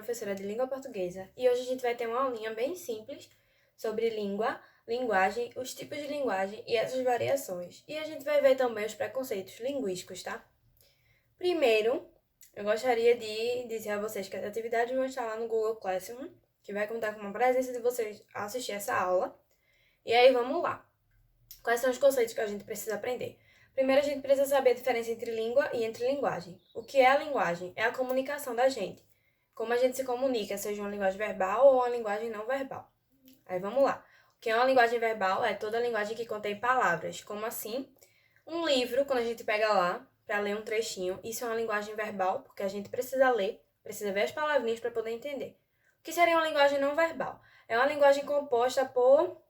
professora de língua portuguesa e hoje a gente vai ter uma aulinha bem simples sobre língua, linguagem, os tipos de linguagem e essas variações. E a gente vai ver também os preconceitos linguísticos, tá? Primeiro, eu gostaria de dizer a vocês que as atividades vão estar lá no Google Classroom, que vai contar com uma presença de vocês a assistir essa aula. E aí, vamos lá. Quais são os conceitos que a gente precisa aprender? Primeiro, a gente precisa saber a diferença entre língua e entre linguagem. O que é a linguagem? É a comunicação da gente. Como a gente se comunica, seja uma linguagem verbal ou uma linguagem não verbal. Aí, vamos lá. O que é uma linguagem verbal? É toda linguagem que contém palavras. Como assim? Um livro, quando a gente pega lá para ler um trechinho, isso é uma linguagem verbal, porque a gente precisa ler, precisa ver as palavrinhas para poder entender. O que seria uma linguagem não verbal? É uma linguagem composta por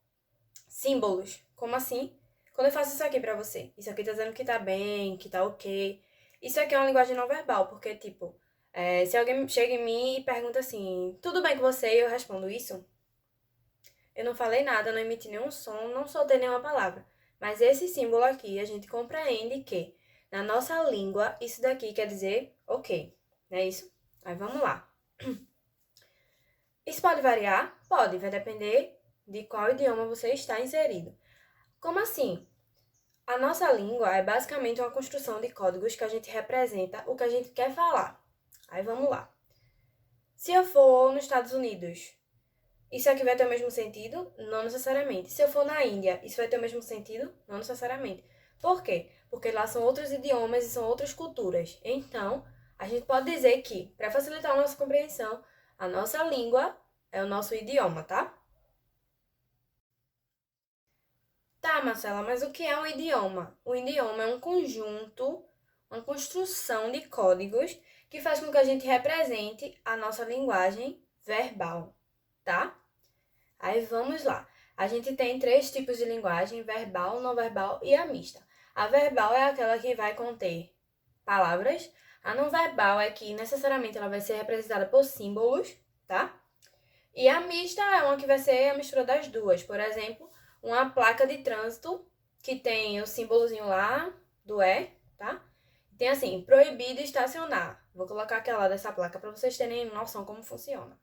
símbolos. Como assim? Quando eu faço isso aqui pra você, isso aqui tá dizendo que tá bem, que tá ok. Isso aqui é uma linguagem não verbal, porque, tipo, se alguém chega em mim e pergunta assim, tudo bem com você? E eu respondo isso, eu não falei nada, não emiti nenhum som, não soltei nenhuma palavra. Mas esse símbolo aqui, a gente compreende que, na nossa língua, isso daqui quer dizer ok, não é isso? Aí vamos lá. Isso pode variar? Pode, vai depender de qual idioma você está inserido. Como assim? A nossa língua é basicamente uma construção de códigos que a gente representa o que a gente quer falar. Aí vamos lá. Se eu for nos Estados Unidos, isso aqui vai ter o mesmo sentido? Não necessariamente. Se eu for na Índia, isso vai ter o mesmo sentido? Não necessariamente. Por quê? Porque lá são outros idiomas e são outras culturas. Então, a gente pode dizer que, para facilitar a nossa compreensão, a nossa língua é o nosso idioma, tá? Tá, Marcela, mas o que é um idioma? O idioma é um conjunto, uma construção de códigos que faz com que a gente represente a nossa linguagem verbal, tá? Aí vamos lá. A gente tem três tipos de linguagem: verbal, não verbal e a mista. A verbal é aquela que vai conter palavras. A não verbal é que necessariamente ela vai ser representada por símbolos, tá? E a mista é uma que vai ser a mistura das duas. Por exemplo, uma placa de trânsito que tem o símbolozinho lá do E, tá? Tem assim, proibido estacionar. Vou colocar aqui ao lado dessa placa para vocês terem noção como funciona.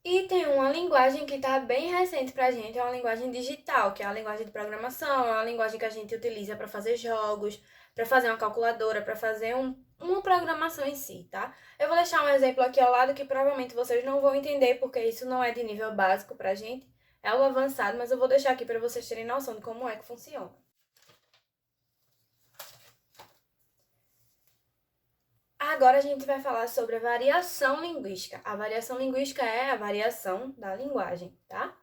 E tem uma linguagem que está bem recente para a gente, é uma linguagem digital, que é a linguagem de programação, é uma linguagem que a gente utiliza para fazer jogos, para fazer uma calculadora, para fazer uma programação em si, tá? Eu vou deixar um exemplo aqui ao lado que provavelmente vocês não vão entender, porque isso não é de nível básico para a gente, é o avançado, mas eu vou deixar aqui para vocês terem noção de como é que funciona. Agora a gente vai falar sobre a variação linguística. A variação linguística é a variação da linguagem, tá?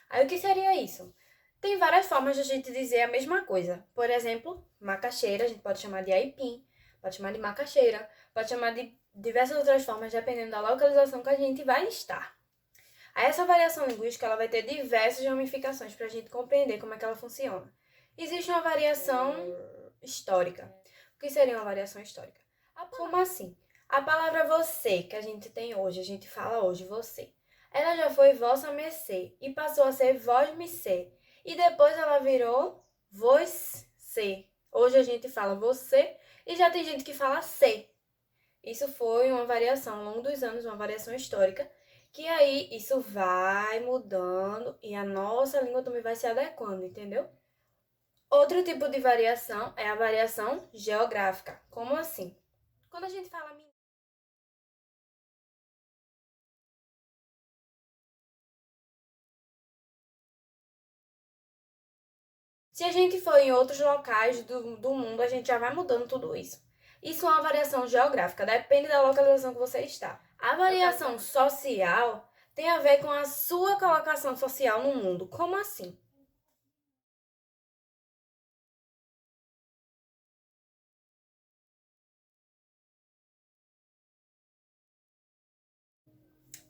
Aí o que seria isso? Tem várias formas de a gente dizer a mesma coisa. Por exemplo, macaxeira, a gente pode chamar de aipim, pode chamar de macaxeira, pode chamar de diversas outras formas, dependendo da localização que a gente vai estar. Aí essa variação linguística ela vai ter diversas ramificações para a gente compreender como é que ela funciona. Existe uma variação histórica. O que seria uma variação histórica? Como assim? A palavra você, que a gente tem hoje, a gente fala hoje você, ela já foi vossa mercê e passou a ser vós mercê. E depois ela virou você. Hoje a gente fala você e já tem gente que fala cê. Isso foi uma variação ao longo dos anos, uma variação histórica, que aí isso vai mudando e a nossa língua também vai se adequando, entendeu? Outro tipo de variação é a variação geográfica. Como assim? Quando a gente fala se a gente for em outros locais do mundo, a gente já vai mudando tudo isso. Isso é uma variação geográfica, depende da localização que você está. A variação social tem a ver com a sua colocação social no mundo. Como assim?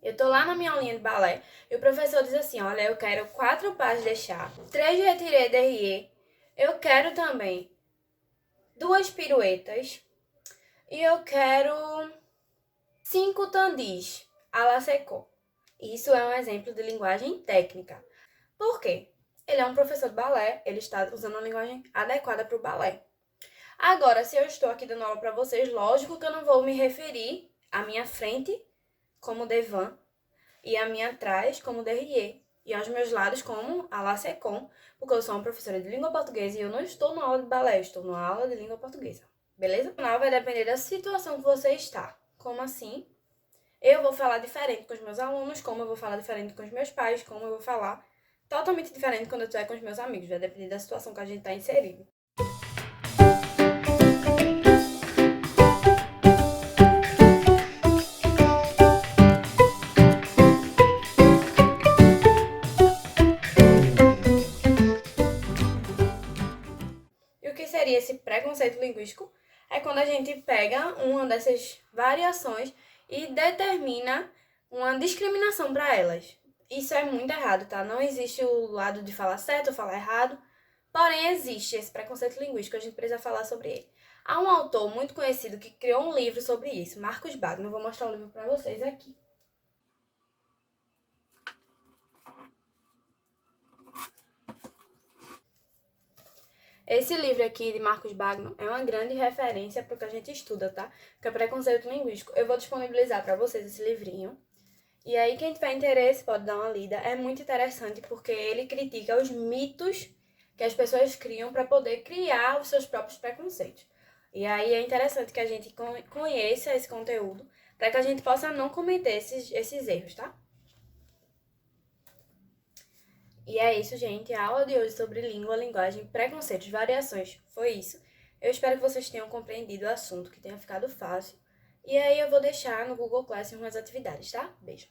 Eu tô lá na minha aulinha de balé e o professor diz assim: olha, eu quero 4 pas de chá, 3 retiré derrière, eu quero também 2 piruetas e eu quero 5 tandis à la secou. Isso é um exemplo de linguagem técnica. Por quê? Ele é um professor de balé, ele está usando uma linguagem adequada para o balé. Agora, se eu estou aqui dando aula para vocês, lógico que eu não vou me referir à minha frente como Devan, e a minha atrás como Derrier, e aos meus lados como a La Secon, porque eu sou uma professora de língua portuguesa e eu não estou na aula de balé, eu estou na aula de língua portuguesa. Beleza? O final vai depender da situação que você está. Como assim? Eu vou falar diferente com os meus alunos, como eu vou falar diferente com os meus pais, como eu vou falar totalmente diferente quando eu estiver com os meus amigos. Vai depender da situação que a gente está inserido. E o que seria esse preconceito linguístico? É quando a gente pega uma dessas variações e determina uma discriminação para elas. Isso é muito errado, tá? Não existe o lado de falar certo ou falar errado, porém existe esse preconceito linguístico, a gente precisa falar sobre ele. Há um autor muito conhecido que criou um livro sobre isso, Marcos Bagno. Vou mostrar o livro para vocês aqui. Esse livro aqui de Marcos Bagno é uma grande referência para o que a gente estuda, tá? Que é preconceito linguístico. Eu vou disponibilizar para vocês esse livrinho. E aí, quem tiver interesse pode dar uma lida. É muito interessante porque ele critica os mitos que as pessoas criam para poder criar os seus próprios preconceitos. E aí é interessante que a gente conheça esse conteúdo para que a gente possa não cometer esses erros, tá? E é isso, gente. A aula de hoje sobre língua, linguagem, preconceitos, variações foi isso. Eu espero que vocês tenham compreendido o assunto, que tenha ficado fácil. E aí eu vou deixar no Google Classroom as atividades, tá? Beijo!